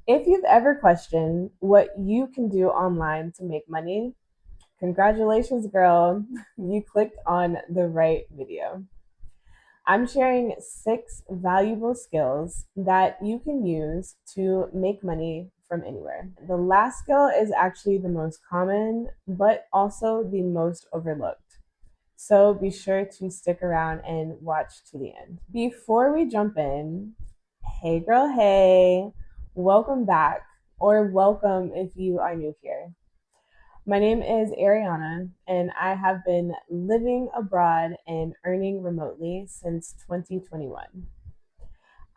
If you've ever questioned what you can do online to make money, congratulations, girl. You clicked on the right video. I'm sharing 6 valuable skills that you can use to make money from anywhere. The last skill is actually the most common, but also the most overlooked. So be sure to stick around and watch to the end. Before we jump in, hey girl, hey, welcome back, or welcome if you are new here. My name is Ariana, and I have been living abroad and earning remotely since 2021.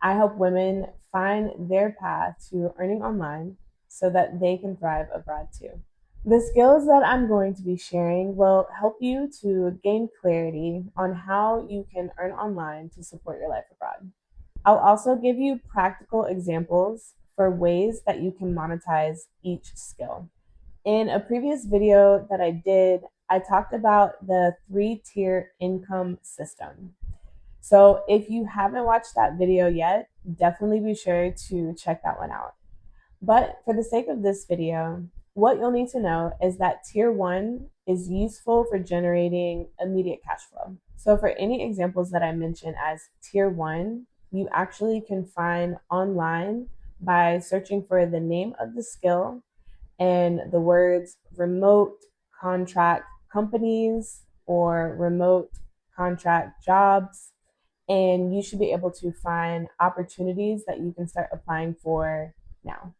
I help women find their path to earning online so that they can thrive abroad too. The skills that I'm going to be sharing will help you to gain clarity on how you can earn online to support your life abroad. I'll also give you practical examples for ways that you can monetize each skill. In a previous video that I did, I talked about the 3-tier income system. So if you haven't watched that video yet, definitely be sure to check that one out. But for the sake of this video, what you'll need to know is that tier 1 is useful for generating immediate cash flow. So for any examples that I mention as tier 1, you actually can find online by searching for the name of the skill and the words remote contract companies or remote contract jobs. And you should be able to find opportunities that you can start applying for now.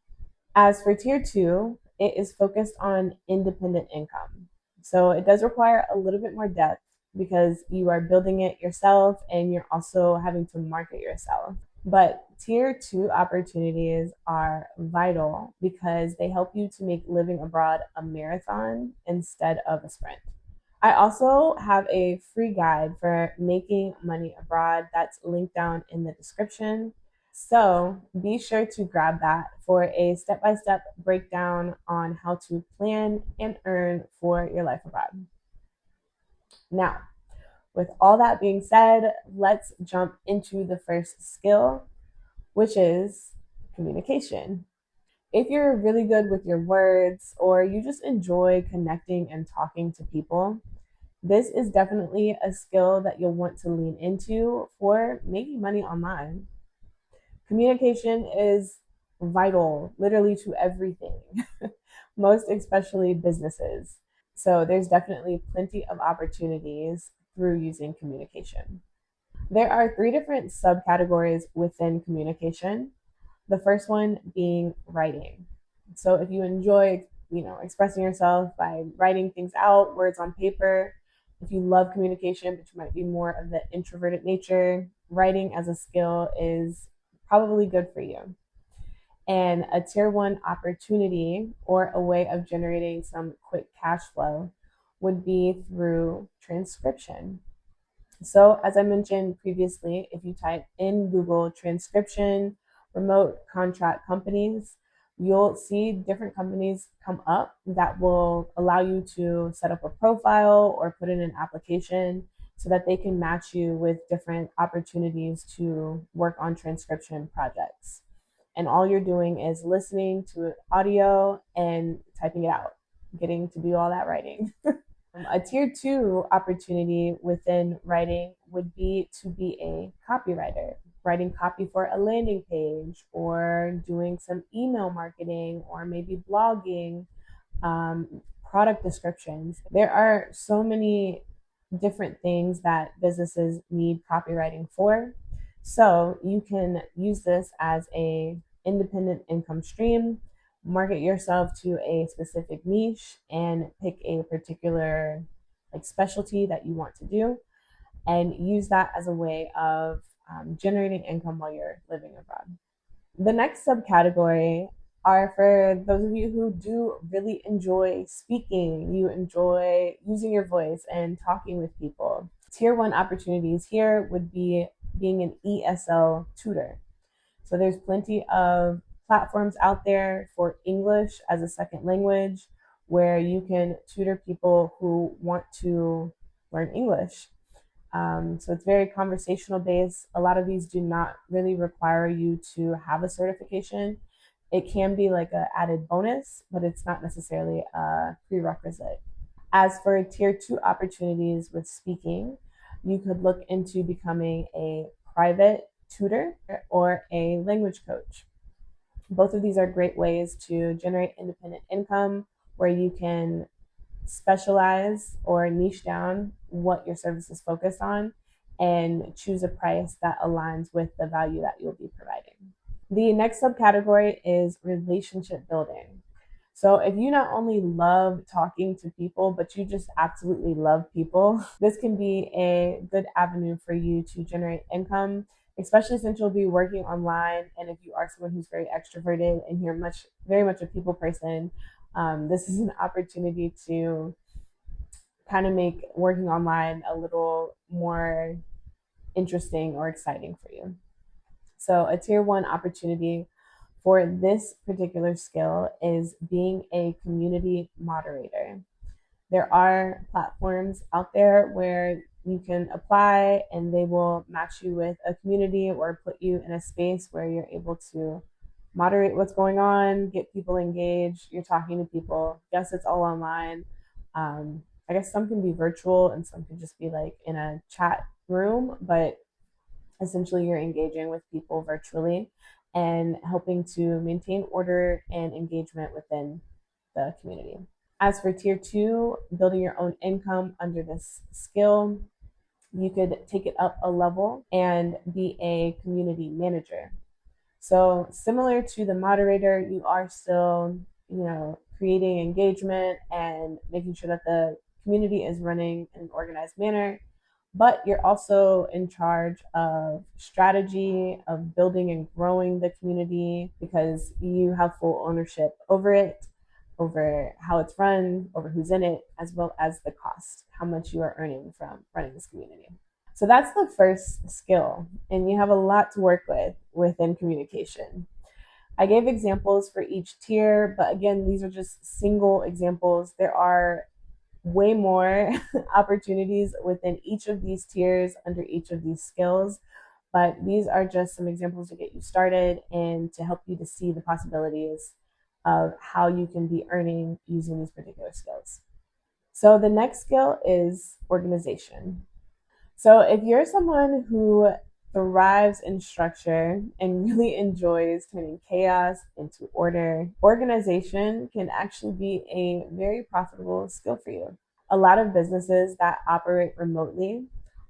As for tier 2, it is focused on independent income. So it does require a little bit more depth because you are building it yourself and you're also having to market yourself. But tier 2 opportunities are vital because they help you to make living abroad a marathon instead of a sprint. I also have a free guide for making money abroad that's linked down in the description. So be sure to grab that for a step by step breakdown on how to plan and earn for your life abroad. Now, with all that being said, let's jump into the first skill, which is communication. If you're really good with your words or you just enjoy connecting and talking to people, this is definitely a skill that you'll want to lean into for making money online. Communication is vital, literally, to everything, most especially businesses. So there's definitely plenty of opportunities through using communication. There are 3 different subcategories within communication. The first one being writing. So if you enjoy, expressing yourself by writing things out, words on paper, if you love communication, but you might be more of the introverted nature, writing as a skill is probably good for you. And a tier 1 opportunity or a way of generating some quick cash flow would be through transcription. So, as I mentioned previously, if you type in Google transcription, remote contract companies, you'll see different companies come up that will allow you to set up a profile or put in an application so that they can match you with different opportunities to work on transcription projects. And all you're doing is listening to audio and typing it out, getting to do all that writing. A tier 2 opportunity within writing would be to be a copywriter, writing copy for a landing page or doing some email marketing or maybe blogging, product descriptions. There are so many different things that businesses need copywriting for. So you can use this as a independent income stream, market yourself to a specific niche and pick a particular specialty that you want to do and use that as a way of generating income while you're living abroad. The next subcategory are for those of you who do really enjoy speaking, you enjoy using your voice and talking with people. Tier 1 opportunities here would be being an ESL tutor. So there's plenty of platforms out there for English as a second language where you can tutor people who want to learn English. So it's very conversational based. A lot of these do not really require you to have a certification. It can be like an added bonus, but it's not necessarily a prerequisite. As for tier 2 opportunities with speaking, you could look into becoming a private tutor or a language coach. Both of these are great ways to generate independent income where you can specialize or niche down what your service is focused on and choose a price that aligns with the value that you'll be providing. The next subcategory is relationship building. So if you not only love talking to people, but you just absolutely love people, this can be a good avenue for you to generate income, especially since you'll be working online. And if you are someone who's very extroverted and you're very much a people person, this is an opportunity to kind of make working online a little more interesting or exciting for you. So a tier 1 opportunity for this particular skill is being a community moderator. There are platforms out there where you can apply and they will match you with a community or put you in a space where you're able to moderate what's going on, get people engaged, you're talking to people. Yes, it's all online. I guess some can be virtual and some can just be like in a chat room, but essentially you're engaging with people virtually and helping to maintain order and engagement within the community. As for tier 2, building your own income under this skill, you could take it up a level and be a community manager. So similar to the moderator, you are still, creating engagement and making sure that the community is running in an organized manner, but you're also in charge of strategy, of building and growing the community because you have full ownership over it, over how it's run, over who's in it, as well as the cost, how much you are earning from running this community. So that's the first skill, and you have a lot to work with within communication. I gave examples for each tier, but again, these are just single examples. There are way more opportunities within each of these tiers under each of these skills, but these are just some examples to get you started and to help you to see the possibilities of how you can be earning using these particular skills. So the next skill is organization. So if you're someone who thrives in structure and really enjoys turning chaos into order, organization can actually be a very profitable skill for you. A lot of businesses that operate remotely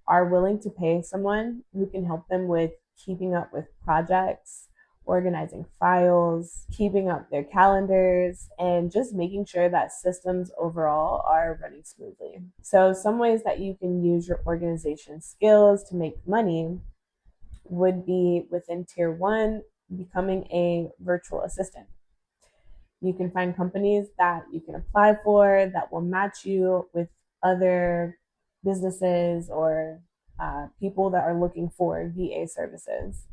are willing to pay someone who can help them with keeping up with projects, organizing files, keeping up their calendars, and just making sure that systems overall are running smoothly. So some ways that you can use your organization skills to make money would be within tier 1, becoming a virtual assistant. You can find companies that you can apply for that will match you with other businesses or people that are looking for VA services.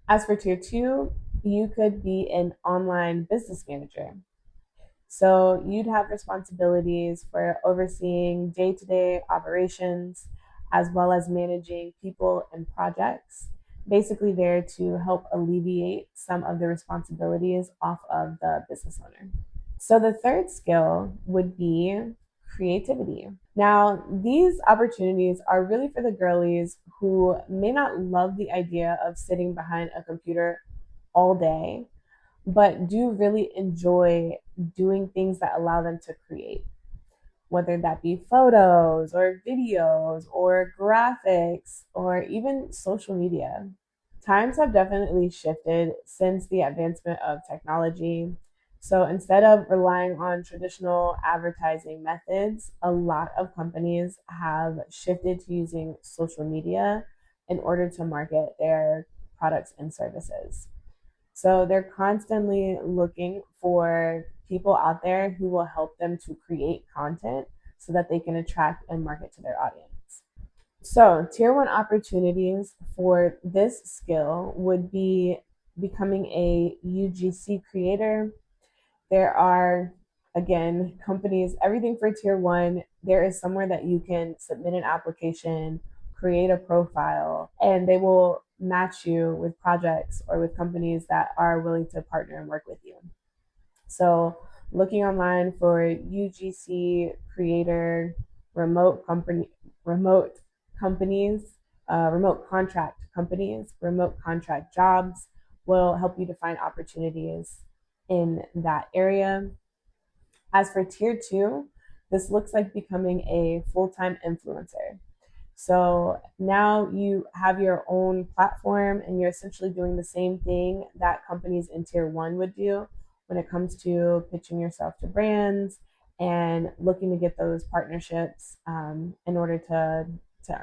As for tier 2, you could be an online business manager. So you'd have responsibilities for overseeing day-to-day operations as well as managing people and projects, basically there to help alleviate some of the responsibilities off of the business owner. So the third skill would be creativity. Now, these opportunities are really for the girlies who may not love the idea of sitting behind a computer all day, but do really enjoy doing things that allow them to create, whether that be photos or videos or graphics or even social media. Times have definitely shifted since the advancement of technology. So instead of relying on traditional advertising methods, a lot of companies have shifted to using social media in order to market their products and services. So they're constantly looking for people out there who will help them to create content so that they can attract and market to their audience. So tier 1 opportunities for this skill would be becoming a UGC creator. There are, again, companies, everything for tier 1. There is somewhere that you can submit an application, create a profile, and they will match you with projects or with companies that are willing to partner and work with you. So looking online for UGC creator remote company remote companies, remote contract companies, remote contract jobs will help you to find opportunities in that area. As for tier two, this looks like becoming a full-time influencer. So now you have your own platform and you're essentially doing the same thing that companies in tier one would do when it comes to pitching yourself to brands and looking to get those partnerships in order to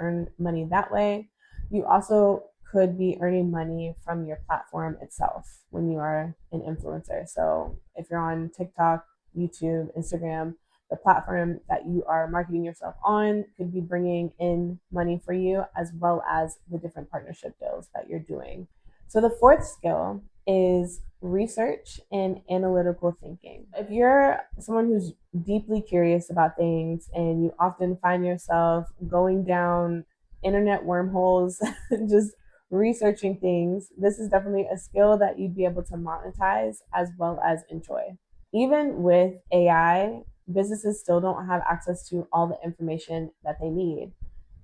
earn money that way. You also could be earning money from your platform itself when you are an influencer. So if you're on TikTok, YouTube, Instagram, the platform that you are marketing yourself on could be bringing in money for you, as well as the different partnership deals that you're doing. So the fourth skill is research and analytical thinking. If you're someone who's deeply curious about things and you often find yourself going down internet wormholes, just researching things, this is definitely a skill that you'd be able to monetize as well as enjoy. Even with AI, businesses still don't have access to all the information that they need,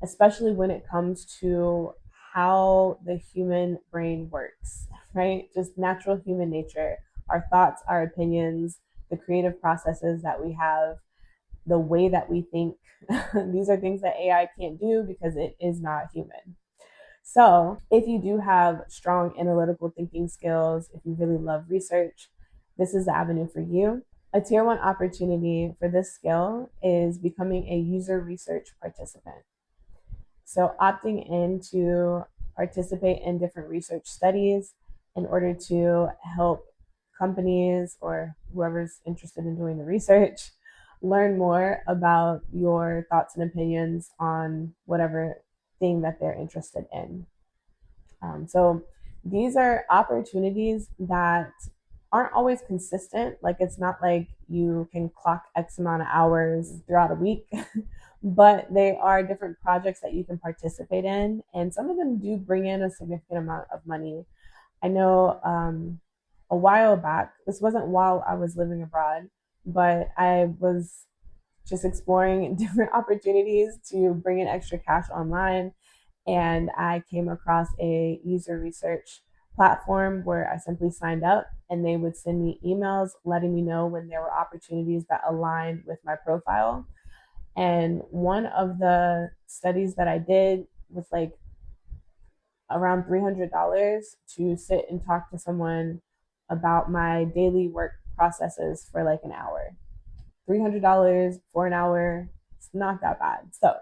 especially when it comes to how the human brain works, right? Just natural human nature, our thoughts, our opinions, the creative processes that we have, the way that we think. These are things that AI can't do because it is not human. So, if you do have strong analytical thinking skills, if you really love research, this is the avenue for you. A tier one opportunity for this skill is becoming a user research participant. So, opting in to participate in different research studies in order to help companies or whoever's interested in doing the research learn more about your thoughts and opinions on whatever thing that they're interested in. So these are opportunities that aren't always consistent. Like it's not like you can clock X amount of hours throughout a week, but they are different projects that you can participate in. And some of them do bring in a significant amount of money. I know a while back, this wasn't while I was living abroad, but I was just exploring different opportunities to bring in extra cash online. And I came across a user research platform where I simply signed up and they would send me emails letting me know when there were opportunities that aligned with my profile. And one of the studies that I did was like around $300 to sit and talk to someone about my daily work processes for like an hour. $300 for an hour, it's not that bad. So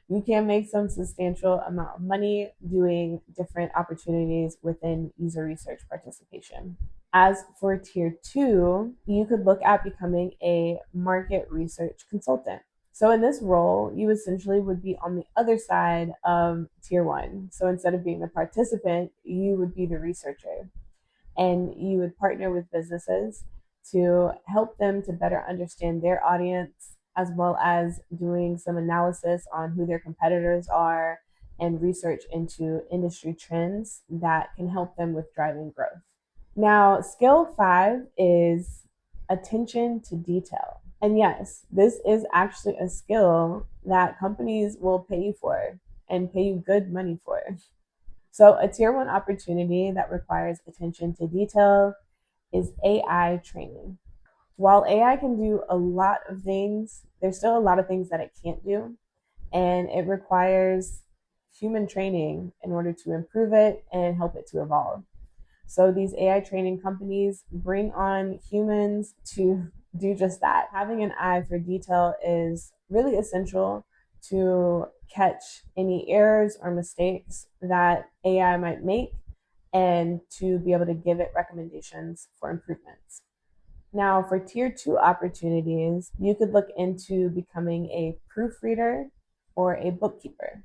you can make some substantial amount of money doing different opportunities within user research participation. As for tier two, you could look at becoming a market research consultant. So in this role, you essentially would be on the other side of tier one. So instead of being the participant, you would be the researcher and you would partner with businesses to help them to better understand their audience, as well as doing some analysis on who their competitors are and research into industry trends that can help them with driving growth. Now, skill 5 is attention to detail. And yes, this is actually a skill that companies will pay you for and pay you good money for. So, a tier one opportunity that requires attention to detail is AI training. While AI can do a lot of things, there's still a lot of things that it can't do. And it requires human training in order to improve it and help it to evolve. So these AI training companies bring on humans to do just that. Having an eye for detail is really essential to catch any errors or mistakes that AI might make and to be able to give it recommendations for improvements. Now, for tier two opportunities, you could look into becoming a proofreader or a bookkeeper.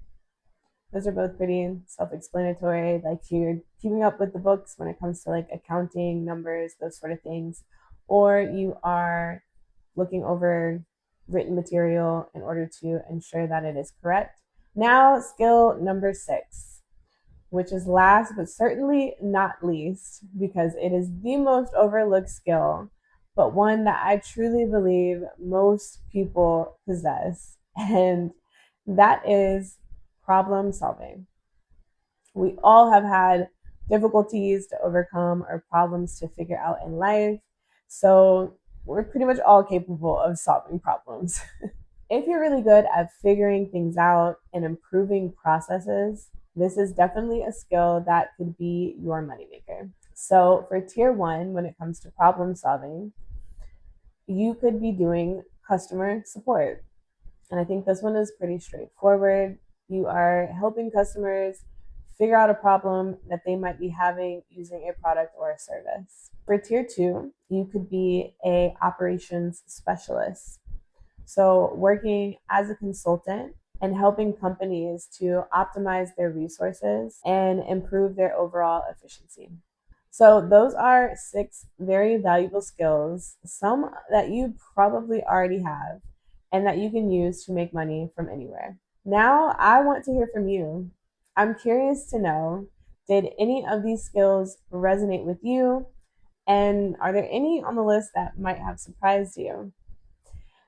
Those are both pretty self-explanatory. Like you're keeping up with the books when it comes to like accounting, numbers, those sort of things, or you are looking over written material in order to ensure that it is correct. Now, skill number 6, which is last but certainly not least, because it is the most overlooked skill, but one that I truly believe most people possess, and that is problem solving. We all have had difficulties to overcome or problems to figure out in life, so we're pretty much all capable of solving problems. If you're really good at figuring things out and improving processes, this is definitely a skill that could be your moneymaker. So, for tier one, when it comes to problem solving, you could be doing customer support. And I think this one is pretty straightforward. You are helping customers figure out a problem that they might be having using a product or a service. For tier two, you could be a operations specialist. So, working as a consultant and helping companies to optimize their resources and improve their overall efficiency. So, those are 6 very valuable skills, some that you probably already have and that you can use to make money from anywhere. Now, I want to hear from you. I'm curious to know, did any of these skills resonate with you? And are there any on the list that might have surprised you?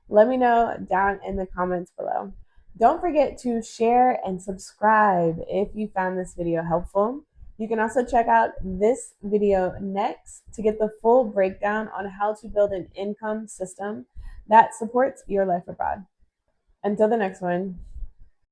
Let me know down in the comments below. Don't forget to share and subscribe if you found this video helpful. You can also check out this video next to get the full breakdown on how to build an income system that supports your life abroad. Until the next one.